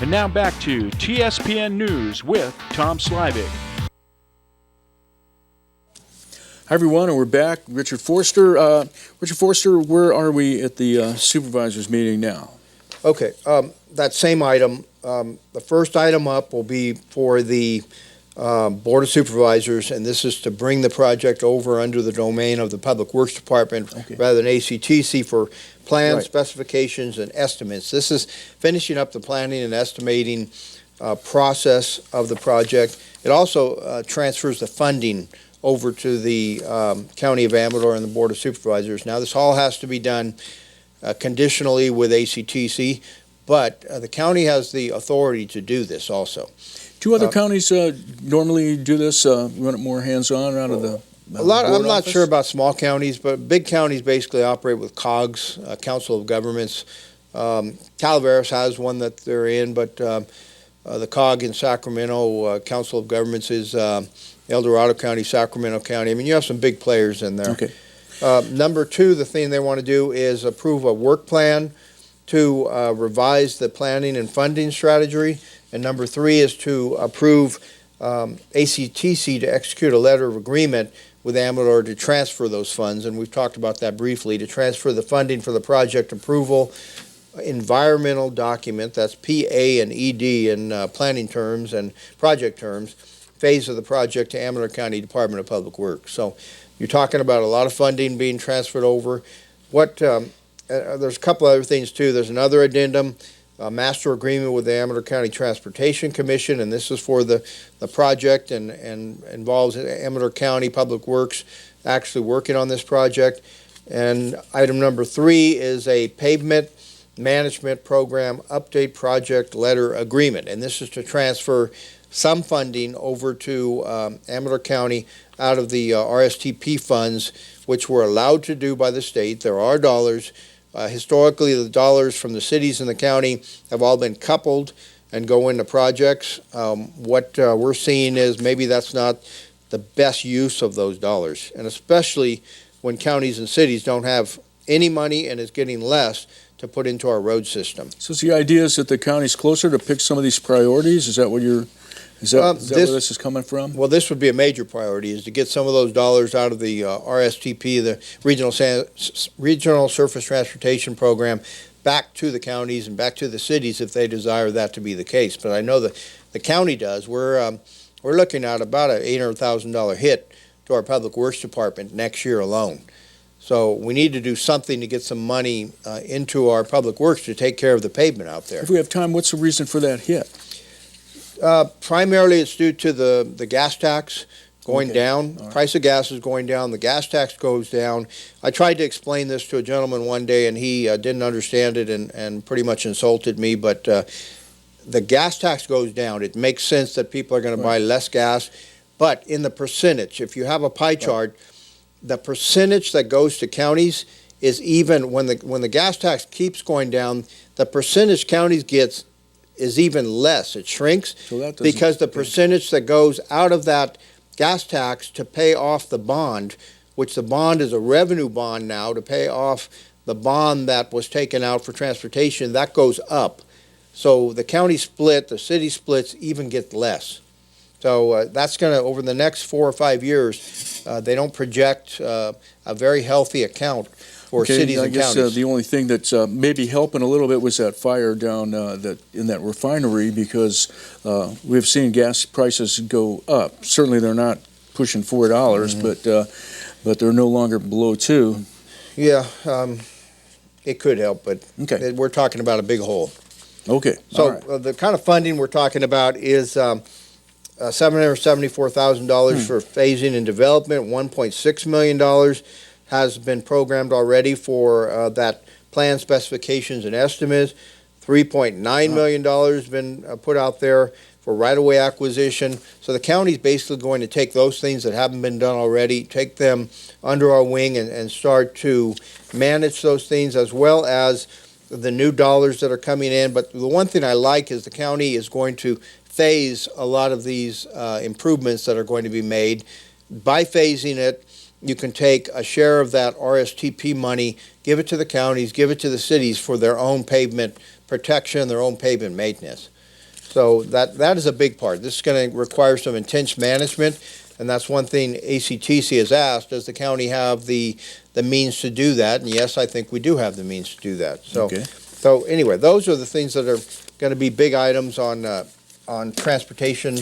And now back to TSPN News with Tom Slavik. Hi, everyone, and we're back. Richard Forster. Richard Forster, where are we at the supervisors meeting now? Okay, that same item, the first item up will be for the Board of Supervisors, and this is to bring the project over under the domain of the Public Works Department rather than ACTC for plans, specifications, and estimates. This is finishing up the planning and estimating process of the project. It also transfers the funding over to the County of Amador and the Board of Supervisors. Now, this all has to be done conditionally with ACTC, but the county has the authority to do this also. Do other counties normally do this, run it more hands-on out of the I'm not sure about small counties, but big counties basically operate with COGS, Council of Governments. Calaveras has one that they're in, but the COG in Sacramento, Council of Governments is El Dorado County, Sacramento County. I mean, you have some big players in there. Okay. Number two, the thing they want to do is approve a work plan to revise the planning and funding strategy. And number three is to approve ACTC to execute a letter of agreement with Amador to transfer those funds. And we've talked about that briefly, to transfer the funding for the project approval environmental document, that's PA and ED in planning terms and project terms, phase of the project to Amador County Department of Public Works. So you're talking about a lot of funding being transferred over. There's a couple other things too. There's another addendum, a master agreement with the Amador County Transportation Commission, and this is for the project and involves Amador County Public Works actually working on this project. And item number three is a pavement management program update project letter agreement, and this is to transfer some funding over to Amador County out of the RSTP funds, which we're allowed to do by the state. There are dollars. Historically, the dollars from the cities and the county have all been coupled and go into projects. What we're seeing is maybe that's not the best use of those dollars, and especially when counties and cities don't have any money and is getting less to put into our road system. So the idea is that the county's closer to pick some of these priorities? Is that what you're... Is that where this is coming from? Well, this would be a major priority, is to get some of those dollars out of the RSTP, the Regional Surface Transportation Program, back to the counties and back to the cities if they desire that to be the case. But I know that the county does. We're looking at about an $800,000 hit to our Public Works Department next year alone. So we need to do something to get some money into our Public Works to take care of the pavement out there. If we have time, what's the reason for that hit? Primarily, it's due to the gas tax going down. Right. Price of gas is going down. The gas tax goes down. I tried to explain this to a gentleman one day, and he didn't understand it and pretty much insulted me. But the gas tax goes down. It makes sense that people are going to buy less gas. But in the percentage, if you have a pie chart, the percentage that goes to counties is even when the gas tax keeps going down, the percentage counties gets is even less. It shrinks because the percentage that goes out of that gas tax to pay off the bond, which the bond is a revenue bond now to pay off the bond that was taken out for transportation, that goes up. So the county split, the city splits even get less. So that's going to, over the next 4 or 5 years, they don't project a very healthy account for cities and counties. I guess the only thing that's maybe helping a little bit was that fire down in that refinery, because we've seen gas prices go up. Certainly they're not pushing $4, but they're no longer below $2. Yeah, it could help, but we're talking about a big hole. Okay. So the kind of funding we're talking about is $774,000 for phasing and development. $1.6 million has been programmed already for that plan specifications and estimates. $3.9 million has been put out there for right-of-way acquisition. So the county's basically going to take those things that haven't been done already, take them under our wing and start to manage those things, as well as the new dollars that are coming in. But the one thing I like is the county is going to phase a lot of these improvements that are going to be made. By phasing it, you can take a share of that RSTP money, give it to the counties, give it to the cities for their own pavement protection, their own pavement maintenance. So that is a big part. This is going to require some intense management, and that's one thing ACTC has asked. Does the county have the means to do that? And yes, I think we do have the means to do that. So, Okay. so anyway, those are the things that are going to be big items on transportation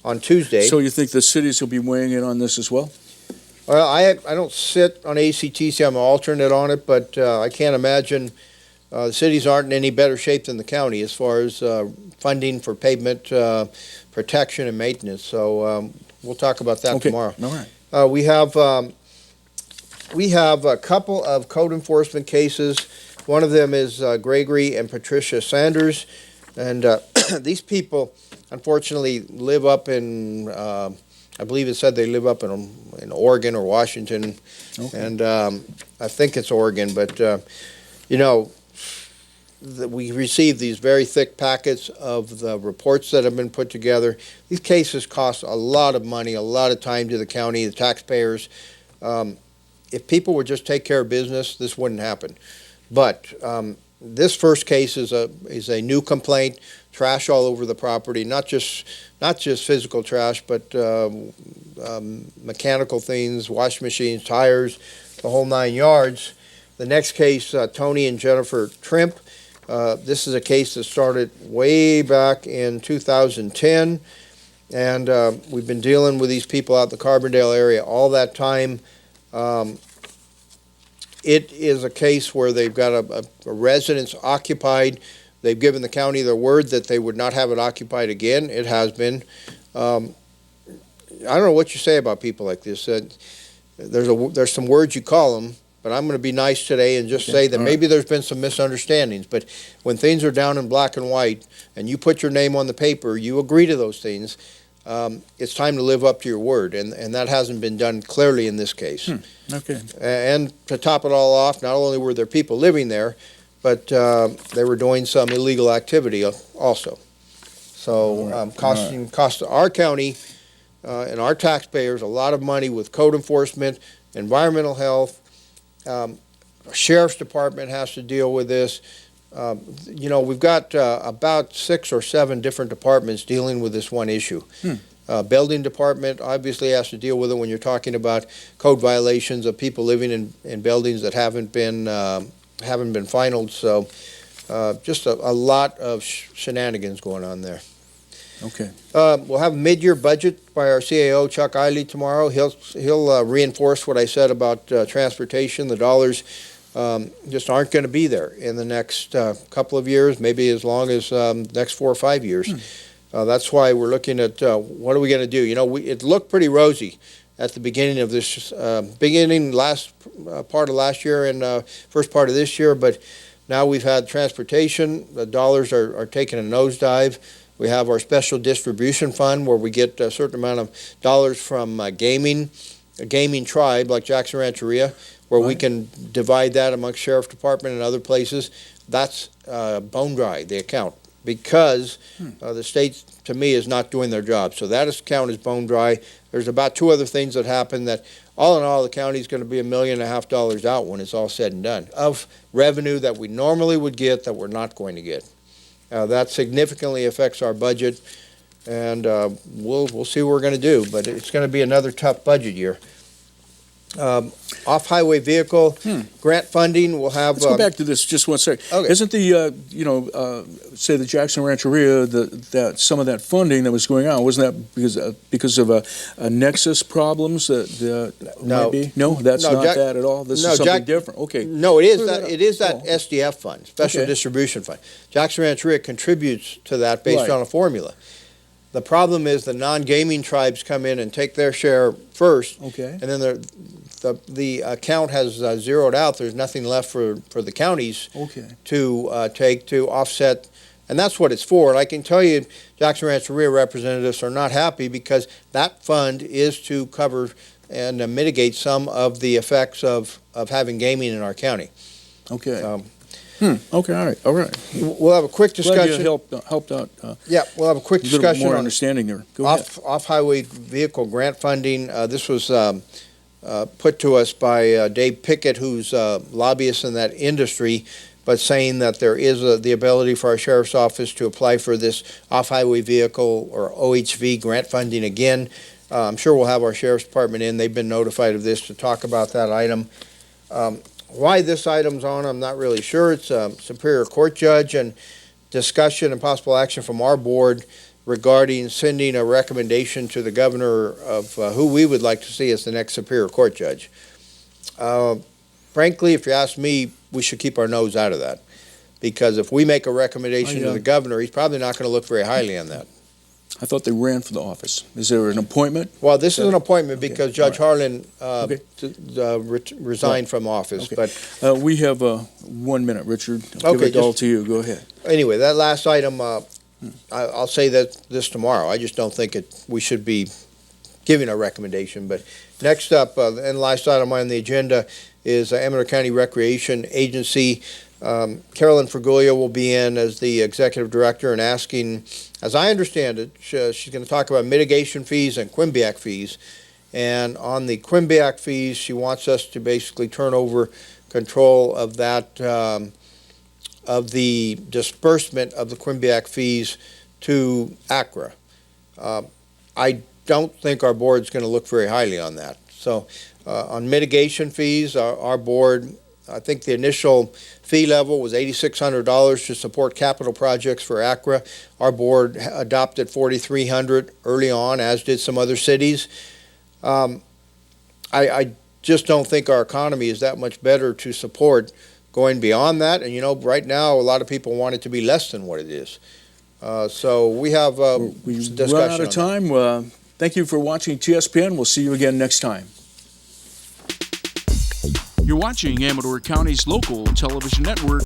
on Tuesday. So you think the cities will be weighing in on this as well? Well, I don't sit on ACTC. I'm an alternate on it, but I can't imagine the cities aren't in any better shape than the county as far as funding for pavement protection and maintenance. So we'll talk about that tomorrow. All right. We have a couple of code enforcement cases. One of them is Gregory and Patricia Sanders, and these people unfortunately live up in. I believe it said they live up in Oregon or Washington, Okay. and I think it's Oregon. But we received these very thick packets of the reports that have been put together. These cases cost a lot of money, a lot of time to the county, the taxpayers. If people would just take care of business, this wouldn't happen. But this first case is a new complaint, trash all over the property, not just physical trash, but mechanical things, washing machines, tires, the whole 9 yards. The next case, Tony and Jennifer Trimp. This is a case that started way back in 2010, and we've been dealing with these people out in the Carbondale area all that time. It is a case where they've got a residence occupied. They've given the county their word that they would not have it occupied again. It has been. I don't know what you say about people like this. There's some words you call them, but I'm going to be nice today and just say that maybe there's been some misunderstandings. But when things are down in black and white and you put your name on the paper, you agree to those things, it's time to live up to your word. And that hasn't been done clearly in this case. Okay. And to top it all off, not only were there people living there, but they were doing some illegal activity also. So cost our county and our taxpayers a lot of money with code enforcement, environmental health. Sheriff's Department has to deal with this. We've got about 6 or 7 different departments dealing with this one issue. Building Department obviously has to deal with it when you're talking about code violations of people living in buildings that haven't been finalized. So just a lot of shenanigans going on there. Okay. We'll have a mid-year budget by our CAO, Chuck Eiley, tomorrow. He'll reinforce what I said about transportation. The dollars just aren't going to be there in the next couple of years, maybe as long as next 4 or 5 years. That's why we're looking at what are we going to do. It looked pretty rosy at the beginning of this, last part of last year and first part of this year, but now we've had transportation. The dollars are taking a nosedive. We have our special distribution fund where we get a certain amount of dollars from a gaming tribe like Jackson Rancheria, where we can divide that amongst Sheriff's Department and other places. That's bone dry, the account, because the state, to me, is not doing their job. So that account is bone dry. There's about 2 other things that happen that, all in all, the county's going to be $1.5 million out when it's all said and done of revenue that we normally would get that we're not going to get. That significantly affects our budget, and we'll see what we're going to do, but it's going to be another tough budget year. Off-highway vehicle grant funding, we'll have... Let's go back to this just one second. Okay. Isn't say the Jackson Rancheria, that some of that funding that was going on, wasn't that because of a nexus problems that No. might be? No, that's not that at all? This is something different? Okay. No, it is Clear that. It is that Oh. SDF fund, Special Okay. Distribution Fund. Jackson Rancheria contributes to that based Right. on a formula. The problem is the non-gaming tribes come in and take their share first, Okay. and then the account has zeroed out. There's nothing left for the counties Okay. to take to offset, and that's what it's for. And I can tell you, Jackson Rancheria representatives are not happy because that fund is to cover and mitigate some of the effects of having gaming in our county. Okay. Okay, all right. We'll have a quick discussion. Glad you helped out. Yeah, we'll have a quick A little discussion more on understanding there. Go ahead. off-highway vehicle grant funding. This was put to us by Dave Pickett, who's a lobbyist in that industry. but saying that there is the ability for our sheriff's office to apply for this off-highway vehicle or OHV grant funding again. I'm sure we'll have our sheriff's department in. They've been notified of this to talk about that item. Why this item's on, I'm not really sure. It's a Superior Court judge and discussion and possible action from our board regarding sending a recommendation to the governor of who we would like to see as the next Superior Court judge. Frankly, if you ask me, we should keep our nose out of that, because if we make a recommendation to the governor, he's probably not going to look very highly on that. I thought they ran for the office. Is there an appointment? Well, this is an appointment because Judge Harlan resigned from office. Okay. But we have 1 minute, Richard. I'll give it all to you. Go ahead. Anyway, that last item, I'll say this tomorrow. I just don't think we should be giving a recommendation. But next up, and last item on the agenda is Amador County Recreation Agency. Carolyn Fergulia will be in as the executive director and asking, as I understand it, she's going to talk about mitigation fees and Quimbiac fees. And on the Quimbiac fees, she wants us to basically turn over control of that, of the disbursement of the Quimbiac fees to ACRA. I don't think our board's going to look very highly on that. So on mitigation fees, our board, I think the initial fee level was $8,600 to support capital projects for ACRA. Our board adopted $4,300 early on, as did some other cities. I just don't think our economy is that much better to support going beyond that. And, you know, right now, a lot of people want it to be less than what it is. So we have We've discussion run out of on time. Thank you for watching TSPN. We'll see you again next time. You're watching Amador County's local television network,